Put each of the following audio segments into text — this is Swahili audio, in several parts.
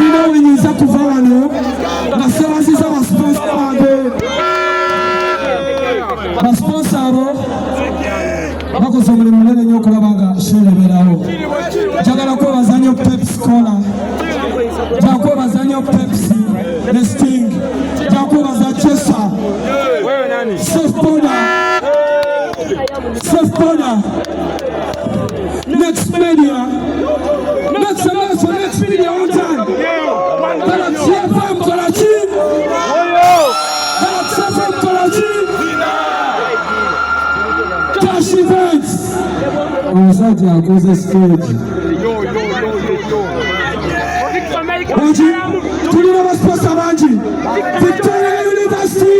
Nina wenyiza kuva wano nasebasiza basponsa bange basponsa abo bakoze omulimu munene nnyo okulaba nga sheereberawo. Njagala kwebaza nnyo Pepsi Cola, njagala kwebaza nnyo Pepsi ne Sting, njagala kwebaza Chesa, Safe Powder, Next Media, Next Media on time. Galaxy FM Karachi, Galaxy FM Karachi, Cash Events. Omusajja akoze stage. Banji, tulina basponsa bangi. Victoria University,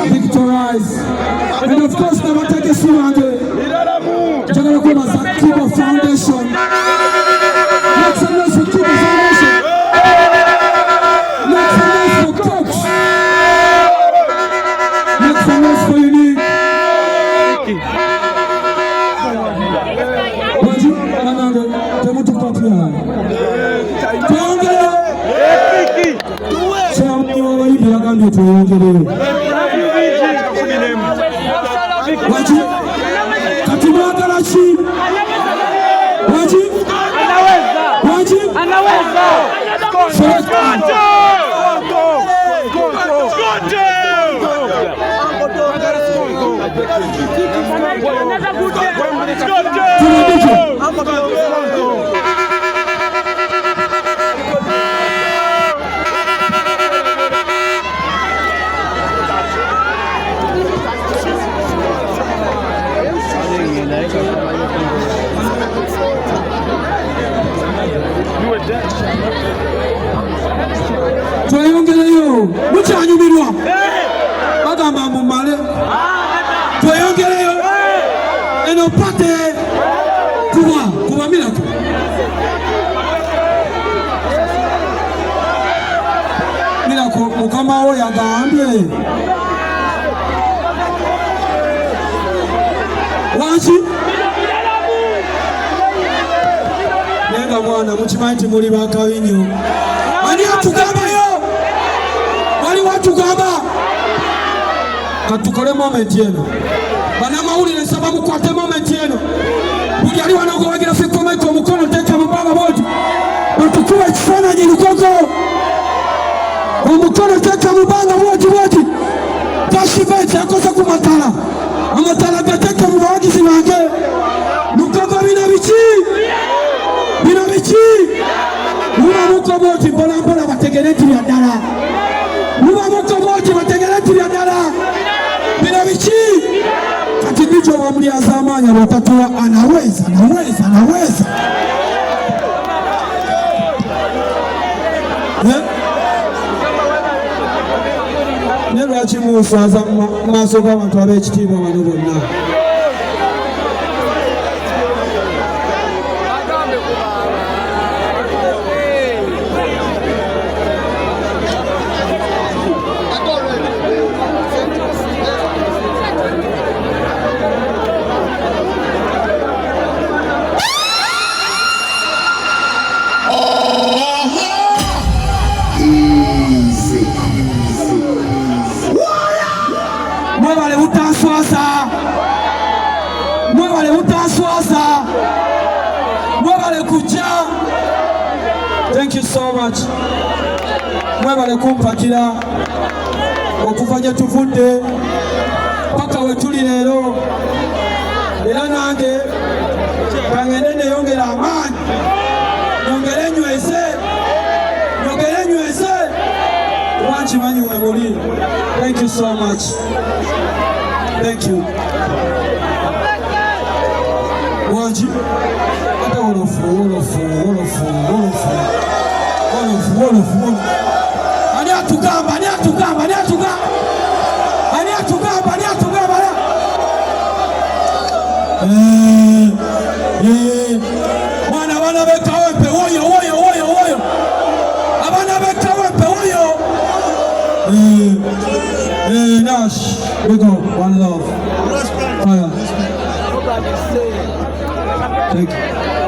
Victorize, and of course Nabateke Siwange, Jagala Kubaza Kibo Foundation. Make some noise for Kibo Foundation. Make some noise for Cox. Make some noise for Unique. Banji, Anange, Temutu Papia. Tuyongere. Tuyongere. Tuyongere. Waji Katibu Karachi, Waji anaweza Tweyongeleyo mukyanyumirwa bagamba mumale tweyongeleyo eno pate kuba mirako mukama wo yagambye wanki nenga mwana mukimanyi nti muli bakabinyo ani atugambayo wali watugamba katukole moment eno banamawulire nsaba mukwate moment eno buli ali wanagowagira fikomaiko omukono teka mubaba boti batukuwa ekifaananyi lugogo omukono teka mubanga boti kashivaiti akoze ku matala amatala gateka mu bawagizi bange lugogo bino biki mubamuko boti mpolampola bategere nti bya ddala mubamuko boti bategere nti bya ddala bino biki kati ndicho bamulyaza amaanyi abatatuwa anaweza ne lwaki muswaza mu maaso g'abantu ab'ekitiibwa bano bonna mwebale kujja. Thank you so much. Mwebale kumpakira okuva gye tuvudde paka we tuli leero, era nange kangende neyongera amaanyi nyongere nyweze wankimanyi we muli. Thank you so much. Thank you. Wanji ata wolofu ani atugamba mwana bana bekawempe woyo abana bekawempe woyo Nash, we go, one love. Fire. Thank you.